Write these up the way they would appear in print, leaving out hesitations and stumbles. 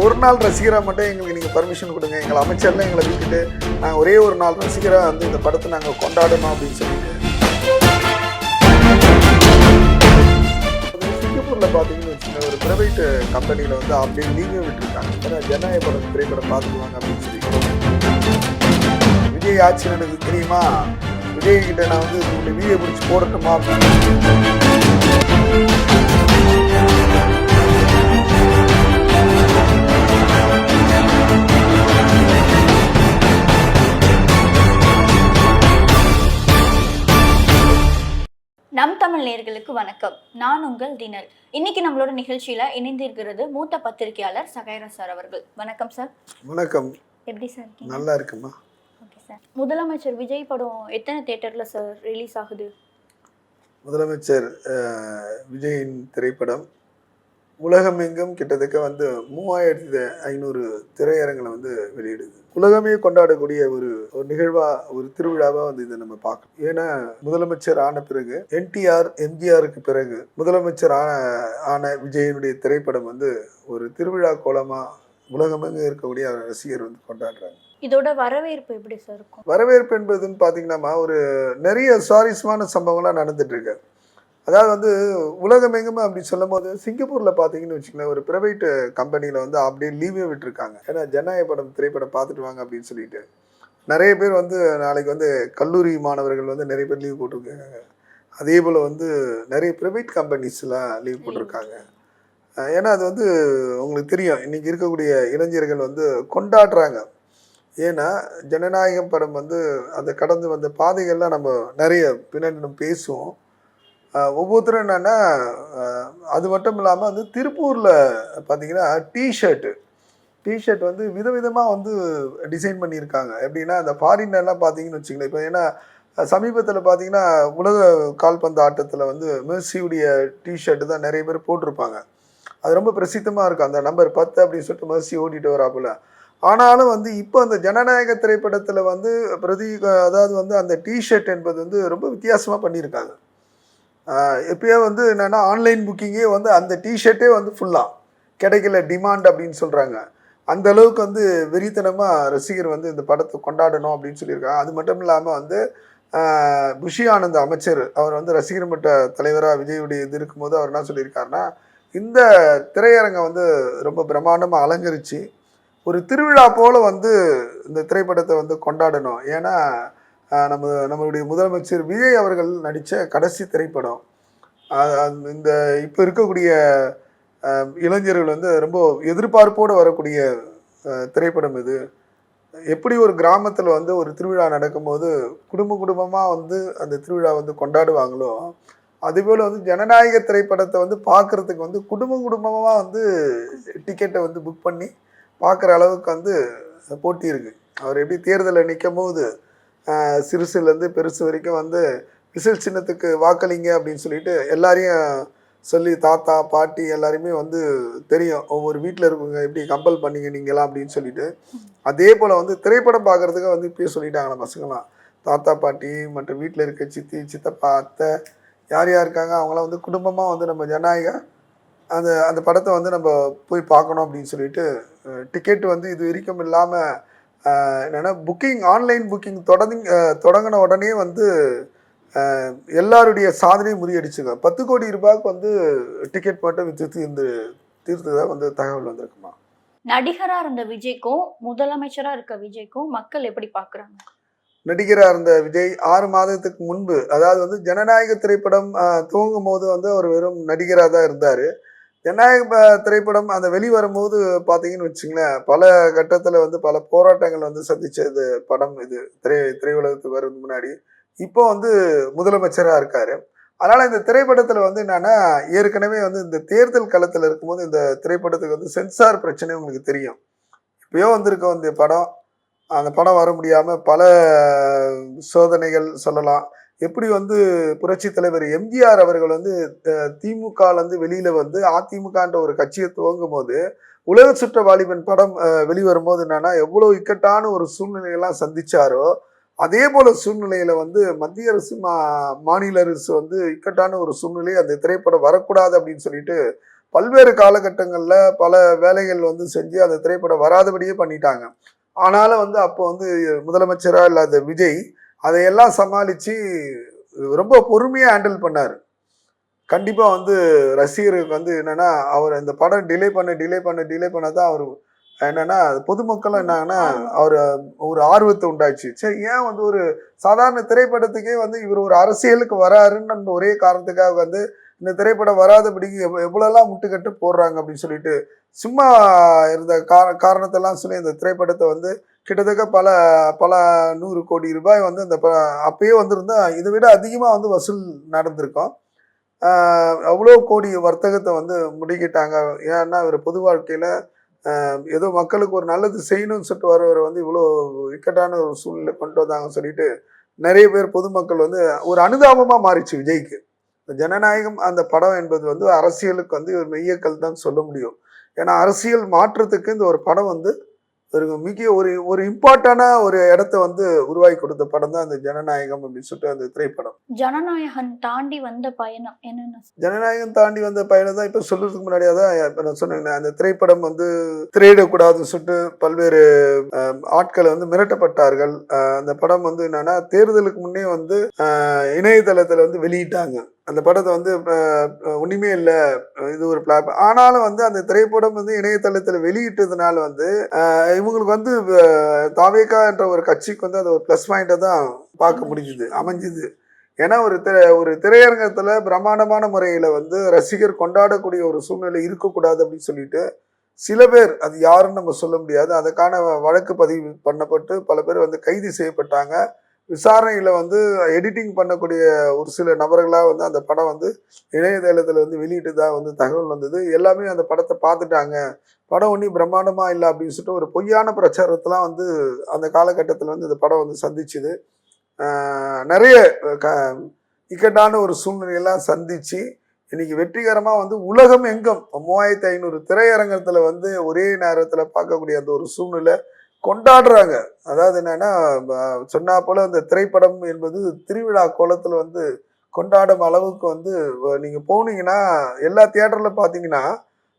ஒரு நாள் ரசிகராக மட்டும் எங்களுக்கு நீங்கள் பர்மிஷன் கொடுங்க, எங்களை அமைச்சர்லாம் எங்களை விட்டுட்டு நாங்கள் ஒரே ஒரு நாள் ரசிகராக வந்து இந்த படத்தை நாங்கள் கொண்டாடணும் அப்படின்னு சொல்லிட்டு. சிங்கப்பூரில் பார்த்தீங்கன்னு வச்சுக்கோங்க, ஒரு ப்ரைவேட் கம்பெனியில் வந்து அப்படியே லீவே விட்டுருக்காங்க. ஏன்னா ஜனநாயக படம் திரைப்படம் பார்த்துக்குவாங்க அப்படின்னு சொல்லிட்டு. விஜய் ஆட்சி எனக்கு தெரியுமா, விஜய் கிட்ட நான் வந்து உங்களுடைய வீடியோ பிடிச்சி போடட்டுமா அப்படின்னு. நம் தமிழ் நேயர்களுக்கு வணக்கம். நான் உங்கள் தினல். இன்னைக்கு நம்மளோட நிகழ்ச்சியில இணைந்திருக்கிறது மூத்த பத்திரிகையாளர் சகைரா சார் அவர்கள். வணக்கம் சார். வணக்கம். எப்படி சார் இருக்கீங்க? நல்லா இருக்குமா. Okay sir. முதலமைச்சர் விஜய் படம் எத்தனை தியேட்டர்ல சார் ரிலீஸ் ஆகுது? முதலமைச்சர் விஜயின் திரைப்படம் உலகமெங்கும் கிட்டத்தட்ட வந்து 3500 திரையரங்களை வந்து வெளியிடுது. உலகமே கொண்டாடக்கூடிய ஒரு நிகழ்வா, ஒரு திருவிழாவா வந்து இதை நம்ம பார்க்கணும். ஏன்னா முதலமைச்சர் ஆன பிறகு என்டிஆர் எம்ஜிஆருக்கு பிறகு முதலமைச்சர் ஆன விஜயனுடைய திரைப்படம் வந்து ஒரு திருவிழா கோலமா உலகமெங்கும் இருக்கக்கூடிய ரசிகர் வந்து கொண்டாடுறாங்க. இதோட வரவேற்பு எப்படி சார் இருக்கும்? வரவேற்பு என்பதுன்னு பார்த்தீங்கன்னா ஒரு நிறைய சுவாரஸ்யமான சம்பவங்கள்லாம் நடந்துட்டு இருக்கு. அதாவது வந்து உலகமெங்குமே அப்படி சொல்லும் போது சிங்கப்பூரில் பார்த்தீங்கன்னு வச்சுக்கோங்களேன், ஒரு ப்ரைவேட் கம்பெனியில் வந்து அப்படியே லீவே விட்டுருக்காங்க. ஏன்னா ஜனநாயக படம் திரைப்படம் பார்த்துட்டு வாங்க அப்படின்னு சொல்லிட்டு நிறைய பேர் வந்து நாளைக்கு வந்து கல்லூரி மாணவர்கள் வந்து நிறைய பேர் லீவ் போட்டிருக்காங்க. அதே போல் வந்து நிறைய ப்ரைவேட் கம்பெனிஸ்லாம் லீவ் போட்டிருக்காங்க. ஏன்னா அது வந்து உங்களுக்கு தெரியும், இன்றைக்கி இருக்கக்கூடிய இளைஞர்கள் வந்து கொண்டாடுறாங்க. ஏன்னா ஜனநாயகம் படம் வந்து அந்த கடந்து வந்த பாதைகள்லாம் நம்ம நிறைய பின்னாடி நம்ம பேசுவோம். ஒவ்வொருத்தரும் என்னென்னா அது மட்டும் இல்லாமல் வந்து திருப்பூரில் பார்த்தீங்கன்னா டிஷர்ட் வந்து விதவிதமாக வந்து டிசைன் பண்ணியிருக்காங்க. எப்படின்னா அந்த ஃபாரின்லாம் பார்த்தீங்கன்னு வச்சுங்களேன், இப்போ ஏன்னா சமீபத்தில் பார்த்தீங்கன்னா உலக கால்பந்து ஆட்டத்தில் வந்து மெர்சியுடைய டிஷர்ட்டு தான் நிறைய பேர் போட்டிருப்பாங்க. அது ரொம்ப பிரசித்தமாக இருக்கும். அந்த நம்பர் 10 அப்படின்னு சொல்லிட்டு மெர்சி ஓடிட்டு வராப்புல. ஆனாலும் வந்து இப்போ அந்த ஜனநாயக திரைப்படத்தில் வந்து அதாவது வந்து அந்த டிஷர்ட் என்பது வந்து ரொம்ப வித்தியாசமாக பண்ணியிருக்காங்க. எப்பயோ வந்து என்னென்னா ஆன்லைன் புக்கிங்கே வந்து அந்த டிஷர்ட்டே வந்து ஃபுல்லாக கிடைக்கல, டிமாண்ட் அப்படின்னு சொல்கிறாங்க. அந்த அளவுக்கு வந்து வெறித்தனமாக ரசிகர் வந்து இந்த படத்தை கொண்டாடணும் அப்படின்னு சொல்லியிருக்காங்க. அது மட்டும் இல்லாமல் வந்து புஷி ஆனந்த் அமைச்சர் அவர் வந்து ரசிகர் மன்ற தலைவராக விஜயுடைய இது இருக்கும்போது அவர் என்ன சொல்லியிருக்காருன்னா, இந்த திரையரங்கை வந்து ரொம்ப பிரம்மாண்டமாக அலங்கரித்து ஒரு திருவிழா போல் வந்து இந்த திரைப்படத்தை வந்து கொண்டாடணும். ஏன்னா நம்மளுடைய முதலமைச்சர் விஜய் அவர்கள் நடித்த கடைசி திரைப்படம். இந்த இப்போ இருக்கக்கூடிய இளைஞர்கள் வந்து ரொம்ப எதிர்பார்ப்போடு வரக்கூடிய திரைப்படம் இது. எப்படி ஒரு கிராமத்தில் வந்து ஒரு திருவிழா நடக்கும்போது குடும்பமாக வந்து அந்த திருவிழா வந்து கொண்டாடுவாங்களோ, அதுபோல் வந்து ஜனநாயக திரைப்படத்தை வந்து பார்க்குறதுக்கு வந்து குடும்பமாக வந்து டிக்கெட்டை வந்து புக் பண்ணி பார்க்குற அளவுக்கு வந்து போட்டி இருக்குது. அவர் எப்படி தேர்தலில் நிற்கும் போது சிறுசுலேருந்து பெருசு வரைக்கும் வந்து விசில் சின்னத்துக்கு வாக்களிங்க அப்படின்னு சொல்லிட்டு எல்லாரையும் சொல்லி தாத்தா பாட்டி எல்லாருமே வந்து தெரியும், ஒவ்வொரு வீட்டில் இருக்குங்க எப்படி கம்பல் பண்ணிங்க நீங்களாம் அப்படின்னு சொல்லிட்டு. அதே போல் வந்து திரைப்படம் பார்க்குறதுக்கு வந்து இப்போயே சொல்லிட்டாங்களா பசங்களாம், தாத்தா பாட்டி மற்றும் வீட்டில் இருக்க சித்தி சித்தப்பா அத்தை யார் இருக்காங்க அவங்களாம் வந்து குடும்பமாக வந்து நம்ம ஜனநாயக அந்த படத்தை வந்து நம்ம போய் பார்க்கணும் அப்படின்னு சொல்லிட்டு டிக்கெட் வந்து இது வரைக்கும் இல்லாமல் என்னென்னா ஆன்லைன் புக்கிங் தொடங்கின உடனே வந்து எல்லாருடைய சாதனையும் முறியடிச்சுங்க. 10 கோடி ரூபாய்க்கு வந்து டிக்கெட் மட்டும் தீர்த்ததாக வந்து தகவல் வந்திருக்குமா. நடிகராக இருந்த விஜய்க்கும் முதலமைச்சராக இருக்க விஜய்க்கும் மக்கள் எப்படி பார்க்குறாங்க? நடிகராக இருந்த விஜய் 6 மாதத்துக்கு முன்பு, அதாவது வந்து ஜனநாயக திரைப்படம் துவங்கும் போது வந்து அவர் வெறும் நடிகராக தான் இருந்தார். ஜனநாயக திரைப்படம் அந்த வெளிவரும்போது பார்த்தீங்கன்னு வச்சுங்களேன், பல கட்டத்தில் வந்து பல போராட்டங்கள் வந்து சந்திச்சது படம் இது. திரையுலகத்துக்கு வர்றதுக்கு முன்னாடி இப்போ வந்து முதலமைச்சராக இருக்கார். அதனால் இந்த திரைப்படத்தில் வந்து என்னென்னா ஏற்கனவே வந்து இந்த தேர்தல் களத்தில் இருக்கும்போது இந்த திரைப்படத்துக்கு வந்து சென்சார் பிரச்சனை உங்களுக்கு தெரியும். இப்போயோ வந்திருக்க இந்த படம், அந்த படம் வர முடியாமல் பல சோதனைகள் சொல்லலாம். எப்படி வந்து புரட்சி தலைவர் எம்ஜிஆர் அவர்கள் வந்து திமுகலேருந்து வெளியில் வந்து அதிமுகன்ற ஒரு கட்சியை துவங்கும் போது உலக சுற்ற வாலிபன் படம் வெளிவரும்போது என்னென்னா எவ்வளோ இக்கட்டான ஒரு சூழ்நிலையெல்லாம் சந்திச்சாரோ, அதே போல் சூழ்நிலையில் வந்து மத்திய அரசு மாநில அரசு வந்து இக்கட்டான ஒரு சூழ்நிலை அந்த திரைப்படம் வரக்கூடாது அப்படின்னு சொல்லிட்டு பல்வேறு காலகட்டங்களில் பல வேலைகள் வந்து செஞ்சு அந்த திரைப்படம் வராதபடியே பண்ணிட்டாங்க. ஆனாலும் வந்து அப்போ வந்து முதலமைச்சராக இல்லாத விஜய் அதையெல்லாம் சமாளித்து ரொம்ப பொறுமையாக ஹேண்டில் பண்ணார். கண்டிப்பாக வந்து ரசிகர்களுக்கு வந்து என்னென்னா அவர் இந்த படம் டிலே பண்ண தான் அவர் என்னன்னா பொதுமக்களும் என்னாங்கன்னா அவர் ஒரு ஆர்வத்தை உண்டாச்சு. சரி, ஏன் வந்து ஒரு சாதாரண திரைப்படத்துக்கே வந்து இவர் ஒரு அரசியலுக்கு வராருன்னு ஒரே காரணத்துக்காக வந்து இந்த திரைப்படம் வராதபடிக்கு எவ்வளோலாம் முட்டுக்கட்டு போடுறாங்க அப்படின்னு சொல்லிட்டு சும்மா இருந்த காரணத்தெல்லாம் சொல்லி இந்த திரைப்படத்தை வந்து கிட்டத்தட்ட பல பல 100 கோடி ரூபாய் வந்து அந்த அப்பயே வந்திருந்தா இதை விட அதிகமாக வந்து வசூல் நடந்திருக்கும். அவ்வளோ கோடி வர்த்தகத்தை வந்து முடிக்கிட்டாங்க. ஏன்னா இவர் பொது வாழ்க்கையில் ஏதோ மக்களுக்கு ஒரு நல்லது செய்யணும்னு சொல்லிட்டு வரவர் வந்து இவ்வளோ இக்கட்டான ஒரு சூழ்நிலை கொண்டு வந்தாங்கன்னு சொல்லிட்டு நிறைய பேர் பொதுமக்கள் வந்து ஒரு அனுதாபமாக மாறிச்சு விஜய்க்கு. இந்த ஜனநாயகம் அந்த படம் என்பது வந்து அரசியலுக்கு வந்து ஒரு மெய்யக்கல் தான் சொல்ல முடியும். ஏன்னா அரசியல் மாற்றத்துக்கு இந்த ஒரு படம் வந்து ஒரு மிக ஒரு இம்பார்ட்டன்டான ஒரு இடத்த வந்து உருவாக்கி கொடுத்த படம் தான் அந்த ஜனநாயகம் அப்படின்னு சொல்லிட்டு அந்த திரைப்படம். ஜனநாயகம் தாண்டி வந்த பயணம் என்னென்ன? ஜனநாயகம் தாண்டி வந்த பயணம் தான் இப்போ சொல்றதுக்கு முன்னாடியே தான் இப்போ நான் சொன்னேன். அந்த திரைப்படம் வந்து திரையிடக்கூடாதுன்னு சொல்லிட்டு பல்வேறு ஆட்களை வந்து மிரட்டப்பட்டார்கள். அந்த படம் வந்து என்னன்னா தேர்தலுக்கு முன்னே வந்து இணையதளத்தில் வந்து வெளியிட்டாங்க. அந்த படத்தை வந்து ஒன்றுமே இல்லை, இது ஒரு பிளாப். ஆனாலும் வந்து அந்த திரைப்படம் வந்து இணையதளத்தில் வெளியிட்டதுனால வந்து இவங்களுக்கு வந்து தாவேகா என்ற ஒரு கட்சிக்கு வந்து அது ஒரு ப்ளஸ் பாயிண்டை தான் பார்க்க முடிஞ்சுது, அமைஞ்சுது. ஏன்னா ஒரு திரையரங்கத்தில் பிரம்மாண்டமான முறையில் வந்து ரசிகர் கொண்டாடக்கூடிய ஒரு சூழ்நிலை இருக்கக்கூடாது அப்படின்னு சொல்லிட்டு சில பேர், அது யாருன்னு நம்ம சொல்ல முடியாது, அதுக்கான வழக்கு பதிவு பண்ணப்பட்டு பல பேர் வந்து கைது செய்யப்பட்டாங்க. விசாரணையில் வந்து எடிட்டிங் பண்ணக்கூடிய ஒரு சில நபர்களாக வந்து அந்த படம் வந்து இணையதளத்தில் வந்து வெளியிட்டதாக வந்து தகவல் வந்தது. எல்லாமே அந்த படத்தை பார்த்துட்டாங்க, படம் ஒன்றும் பிரம்மாண்டமாக இல்லை அப்படின்னு சொல்லிட்டு ஒரு பொய்யான பிரச்சாரத்தெலாம் வந்து அந்த காலகட்டத்தில் வந்து இந்த படம் வந்து சந்திச்சுது. நிறைய இக்கட்டான ஒரு சூழ்நிலையெல்லாம் சந்திச்சு இன்னைக்கு வெற்றிகரமாக வந்து உலகம் எங்கும் 3500 திரையரங்கத்தில் வந்து ஒரே நேரத்தில் பார்க்கக்கூடிய அந்த ஒரு சூழ்நிலை கொண்டாடுறாங்க. அதாவது என்னன்னா சொன்னா போல அந்த திரைப்படம் என்பது திருவிழா கோலத்தில் வந்து கொண்டாடும் அளவுக்கு வந்து நீங்க போனீங்கன்னா எல்லா தியேட்டர்ல பார்த்தீங்கன்னா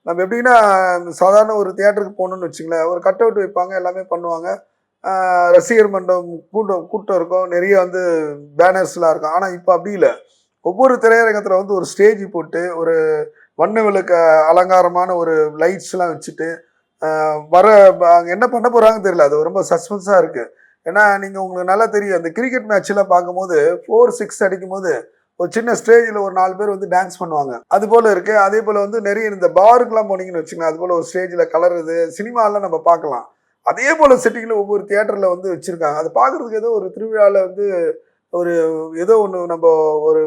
நம்ம எப்படின்னா சாதாரண ஒரு தியேட்டருக்கு போகணும்னு வச்சுங்களேன், ஒரு கட் அவுட் வைப்பாங்க, எல்லாமே பண்ணுவாங்க, ரசிகர் மன்றம் கூட்டம் இருக்கும், நிறைய வந்து பேனர்ஸ்லாம் இருக்கும். ஆனால் இப்போ அப்படி இல்லை. ஒவ்வொரு திரையரங்கத்தில் வந்து ஒரு ஸ்டேஜ் போட்டு ஒரு வண்ண விளக்கு அலங்காரமான ஒரு லைட்ஸ்லாம் வச்சுட்டு வர அங்கே என்ன பண்ண போகிறாங்கன்னு தெரியல. அது ரொம்ப சஸ்பென்ஸாக இருக்குது. ஏன்னா நீங்கள் உங்களுக்கு நல்லா தெரியும், அந்த கிரிக்கெட் மேட்ச்லாம் பார்க்கும்போது 4-6 அடிக்கும் போது ஒரு சின்ன ஸ்டேஜில் ஒரு 4 பேர் வந்து டான்ஸ் பண்ணுவாங்க. அது போல் இருக்குது. அதே போல் வந்து நிறைய இந்த பாருக்கெலாம் போனீங்கன்னு வச்சுக்கோங்க, அது போல் ஒரு ஸ்டேஜில் கலருது சினிமாலாம் நம்ம பார்க்கலாம். அதே போல் செட்டிங்கில் ஒவ்வொரு தியேட்டரில் வந்து வச்சுருக்காங்க. அது பார்க்குறதுக்கு ஏதோ ஒரு திருவிழாவில் வந்து ஒரு ஏதோ ஒன்று நம்ம ஒரு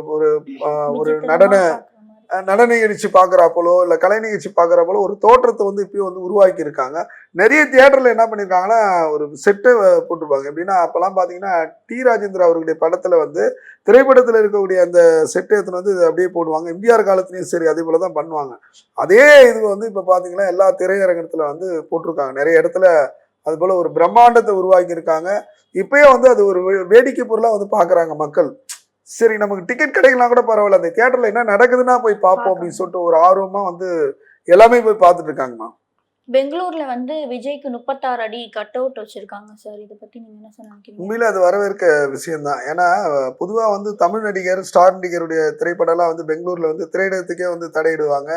ஒரு நடன நிகழ்ச்சி பார்க்குறாப்போலோ இல்லை கலை நிகழ்ச்சி பார்க்குறாப்போலோ ஒரு தோற்றத்தை வந்து இப்பயும் வந்து உருவாக்கி இருக்காங்க. நிறைய தியேட்டரில் என்ன பண்ணியிருக்காங்கன்னா ஒரு செட்டை போட்டிருப்பாங்க. எப்படின்னா அப்போல்லாம் பார்த்தீங்கன்னா டி ராஜேந்திரா அவர்களுடைய படத்தில் வந்து திரைப்படத்தில் இருக்கக்கூடிய அந்த செட்டை எடுத்துன்னு வந்து அப்படியே போடுவாங்க. எம்ஜிஆர் காலத்துலேயும் சரி அதே போல் தான் பண்ணுவாங்க. அதே இது வந்து இப்போ பார்த்தீங்கன்னா எல்லா திரையரங்கத்தில் வந்து போட்டிருக்காங்க. நிறைய இடத்துல அது போல் ஒரு பிரம்மாண்டத்தை உருவாக்கி இருக்காங்க. இப்பயே வந்து அது ஒரு வேடிக்கை பொருளாக வந்து பார்க்குறாங்க மக்கள். சரி, நமக்கு டிக்கெட் கிடைக்கலாம் கூட பரவாயில்ல, அந்த தியேட்டர்ல என்ன நடக்குதுன்னா போய் பார்ப்போம் அப்படின்னு சொல்லிட்டு ஒரு ஆர்வமா வந்து எல்லாமே போய் பார்த்துட்டு இருக்காங்கம்மா. பெங்களூர்ல வந்து விஜய்க்கு 36 அடி கட் அவுட் வச்சிருக்காங்க சார், இதை பத்தி நீங்க என்ன சொன்னீங்க? உண்மையில அது வரவேற்க விஷயம்தான். ஏன்னா பொதுவா வந்து தமிழ் நடிகர் ஸ்டார் நடிகருடைய திரைப்படம்லாம் வந்து பெங்களூர்ல வந்து திரையிடத்துக்கே வந்து தடையிடுவாங்க.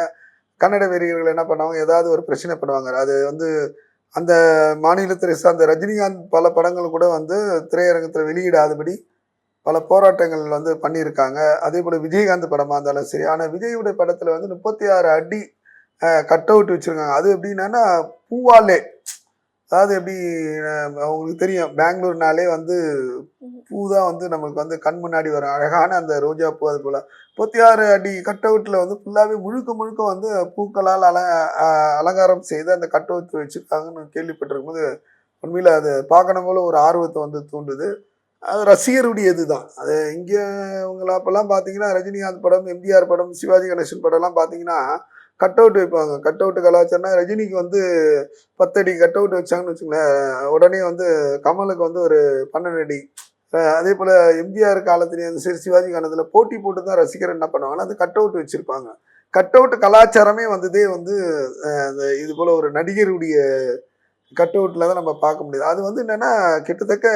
கன்னட வெறியர்கள் என்ன பண்ணுவாங்க, ஏதாவது ஒரு பிரச்சனை பண்ணுவாங்க. அது வந்து அந்த மாநிலத்தை சார்ந்த ரஜினிகாந்த் பல படங்கள் கூட வந்து திரையரங்கத்தில் வெளியிடாதபடி பல போராட்டங்கள் வந்து பண்ணியிருக்காங்க. அதே போல் விஜயகாந்த் படமாக இருந்தாலும் சரி. ஆனால் விஜயுடைய படத்தில் வந்து 36 அடி கட் அவுட் வச்சுருக்காங்க. அது எப்படின்னா பூவாலே, அதாவது எப்படி அவங்களுக்கு தெரியும் பெங்களூர்னாலே வந்து பூ தான் வந்து நம்மளுக்கு வந்து கண் முன்னாடி வரும், அழகான அந்த ரோஜா பூ. அது போல் 36 அடி கட் அவுட்டில் வந்து ஃபுல்லாகவே முழுக்க வந்து பூக்களால் அலங்காரம் செய்து அந்த கட் அவுட் வச்சுருக்காங்கன்னு கேள்விப்பட்டிருக்கும் போது உண்மையில் அது பார்க்கணும் போல ஒரு ஆர்வத்தை வந்து தூண்டுது. அது ரசிகருடையது தான். அது இங்கே இவங்களை அப்போல்லாம் பார்த்தீங்கன்னா ரஜினிகாந்த் படம், எம்ஜிஆர் படம், சிவாஜி கணேசன் படம்லாம் பார்த்தீங்கன்னா கட் அவுட் வைப்பாங்க. கட் அவுட்டு கலாச்சாரம்னா ரஜினிக்கு வந்து 10 அடி கட் அவுட் வச்சாங்கன்னு வச்சுங்களேன், உடனே வந்து கமலுக்கு வந்து ஒரு 12 அடி. அதே போல் எம்ஜிஆர் காலத்துலேயும் சரி சிவாஜி காலத்தில் போட்டி போட்டு தான் ரசிகர் என்ன பண்ணுவாங்கன்னா அந்த கட் அவுட் வச்சுருப்பாங்க. கட் அவுட் கலாச்சாரமே வந்ததே வந்து இது போல ஒரு நடிகருடைய கட் அவுட்ல தான் நம்ம பார்க்க முடியுது. அது வந்து என்னன்னா கிட்டத்தட்ட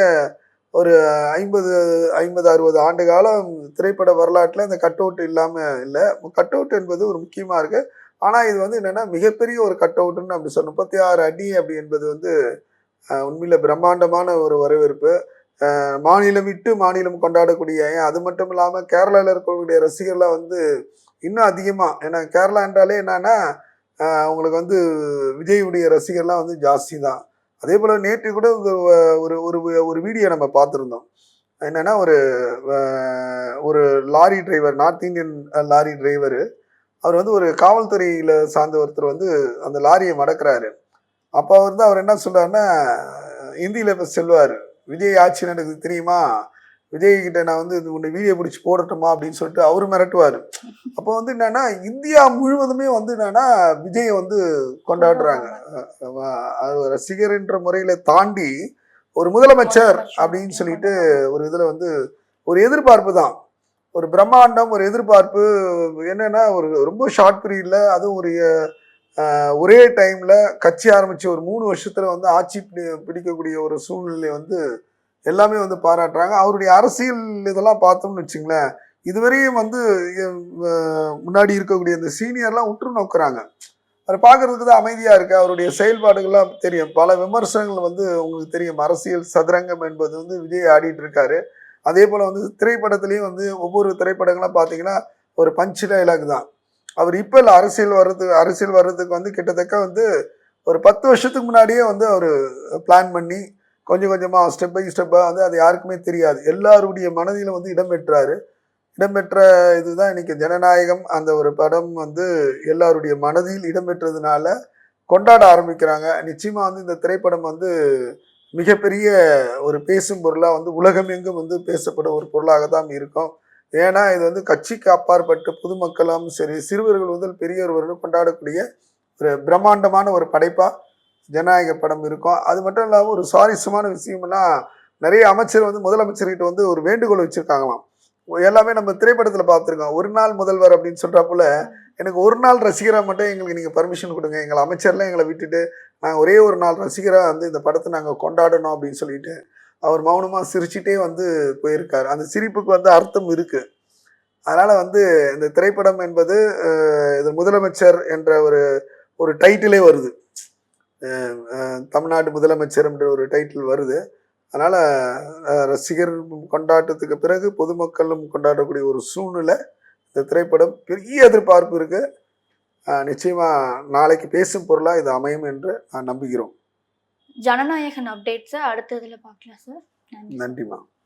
ஒரு 50 60 ஆண்டு காலம் திரைப்பட வரலாற்றில் இந்த கட் அவுட் இல்லாம இல்லை. கட் அவுட் என்பது ஒரு முக்கியமா இருக்கு. ஆனா இது வந்து என்னன்னா மிகப்பெரிய ஒரு கட் அவுட்னு அப்படி சொல்ல 36 அடி அப்படி என்பது வந்து உண்மையில பிரம்மாண்டமான ஒரு வரவேற்பு. மாநிலம் விட்டு மாநிலம் கொண்டாடக்கூடிய அது மட்டும் இல்லாம கேரளால இருக்கக்கூடிய ரசிகர்லாம் வந்து இன்னும் அதிகமா ஏன்னா கேரளா என்றாலே என்னன்னா அவங்களுக்கு வந்து விஜயுடைய ரசிகர்லாம் வந்து ஜாஸ்தி தான். அதே போல நேற்று கூட ஒரு ஒரு ஒரு வீடியோ நம்ம பார்த்துருந்தோம். என்னன்னா ஒரு lorry driver north Indian lorry driver அவர் வந்து ஒரு காவல்துறையில சார்ந்த ஒருத்தர் வந்து அந்த லாரியை மடக்குறாரு. அப்போ வந்து அவர் என்ன சொல்றாருன்னா ஹிந்தியில இப்ப சொல்லுவாரு, விஜய் ஆட்சி நடக்குது தெரியுமா, விஜய் கிட்ட நான் வந்து உன்னை வீடியோ பிடிச்சி போடட்டுமா அப்படின்னு சொல்லிட்டு அவரு மிரட்டுவாரு. அப்போ வந்து என்னன்னா இந்தியா முழுவதுமே வந்து என்னன்னா விஜயை வந்து கொண்டாடுறாங்க. அது ரசிகர் என்ற முறையில தாண்டி ஒரு முதலமைச்சர் அப்படின்னு சொல்லிட்டு ஒரு இதுல வந்து ஒரு எதிர்பார்ப்பு தான், ஒரு பிரம்மாண்டம், ஒரு எதிர்பார்ப்பு. என்னன்னா ஒரு ரொம்ப ஷார்ட் பீரியட்ல அதுவும் ஒரே டைம்ல கட்சி ஆரம்பிச்சு ஒரு 3 வருஷத்துல வந்து ஆட்சி பிடிக்கக்கூடிய ஒரு சூழ்நிலை வந்து எல்லாமே வந்து பாராட்டுறாங்க. அவருடைய அரசியல் இதெல்லாம் பார்த்தோம்னு வச்சுங்களேன், இதுவரையும் வந்து முன்னாடி இருக்கக்கூடிய இந்த சீனியர்லாம் உற்று நோக்குறாங்க. அதை பார்க்கறதுக்கு தான் அமைதியா இருக்கு. அவருடைய செயல்பாடுகள்லாம் தெரியும். பல விமர்சனங்கள் வந்து உங்களுக்கு தெரியும். அரசியல் சதுரங்கம் என்பது வந்து விஜய் ஆடிட்டு இருக்காரு. அதே போல வந்து திரைப்படத்திலையும் வந்து ஒவ்வொரு திரைப்படங்கள்லாம் பார்த்தீங்கன்னா ஒரு பஞ்ச் டைலாக் தான். அவர் இப்போ இல்லை, அரசியல் வர்றதுக்கு வந்து கிட்டத்தட்ட வந்து ஒரு 10 வருஷத்துக்கு முன்னாடியே வந்து அவர் பிளான் பண்ணி கொஞ்சம் கொஞ்சமாக ஸ்டெப் பை ஸ்டெப்பாக வந்து அது யாருக்குமே தெரியாது. எல்லாருடைய மனதிலும் வந்து இடம்பெற்ற இதுதான் இன்னைக்கு ஜனநாயகம். அந்த ஒரு படம் வந்து எல்லாருடைய மனதில் இடம்பெற்றதுனால கொண்டாட ஆரம்பிக்கிறாங்க. நிச்சயமா வந்து இந்த திரைப்படம் வந்து மிகப்பெரிய ஒரு பேசும் பொருளாக வந்து உலகம் எங்கும் வந்து பேசப்படும் ஒரு பொருளாக தான் இருக்கும். ஏன்னா இது வந்து கட்சிக்கு அப்பாற்பட்டு பொதுமக்களும் சரி, சிறுவர்கள் முதல் பெரியவர்கள் கொண்டாடக்கூடிய ஒரு பிரம்மாண்டமான ஒரு படைப்பா ஜனநாயக படம் இருக்கும். அது மட்டும் இல்லாமல் ஒரு சுவாரஸ்யமான விஷயம்னா நிறைய அமைச்சர் வந்து முதலமைச்சர்கிட்ட வந்து ஒரு வேண்டுகோள் வச்சிருக்காங்களாம். எல்லாமே நம்ம திரைப்படத்துல பார்த்துருக்கோம். ஒரு நாள் முதல்வர் அப்படின்னு சொல்றாப்புல எனக்கு ஒரு நாள் ரசிகரா மட்டும் எங்களுக்கு நீங்க பர்மிஷன் கொடுங்க, எங்களை அமைச்சர்லாம் எங்களை விட்டுட்டு நாங்கள் ஒரே ஒரு நாள் ரசிகரா வந்து இந்த படத்தை நாங்கள் கொண்டாடணும் அப்படின்னு சொல்லிட்டு அவர் மௌனமா சிரிச்சுட்டே வந்து போயிருக்காரு. அந்த சிரிப்புக்கு வந்து அர்த்தம் இருக்கு. அதனால வந்து இந்த திரைப்படம் என்பது இது முதலமைச்சர் என்ற ஒரு டைட்டிலே வருது. தமிழ்நாடு முதலமைச்சர் என்ற ஒரு டைட்டில் வருது. அதனால ரசிகர் கொண்டாட்டத்துக்கு பிறகு பொதுமக்களும் கொண்டாடக்கூடிய ஒரு சூழ்நிலை இந்த திரைப்படம் பெரிய எதிர்பார்ப்பு இருக்கு. நிச்சயமா நாளைக்கு பேசும் பொருளா இது அமையும் என்று நான் நம்புகிறோம். ஜனநாயகன் அப்டேட்ஸை அடுத்ததுல பார்க்கலாம் சார். நன்றிமா.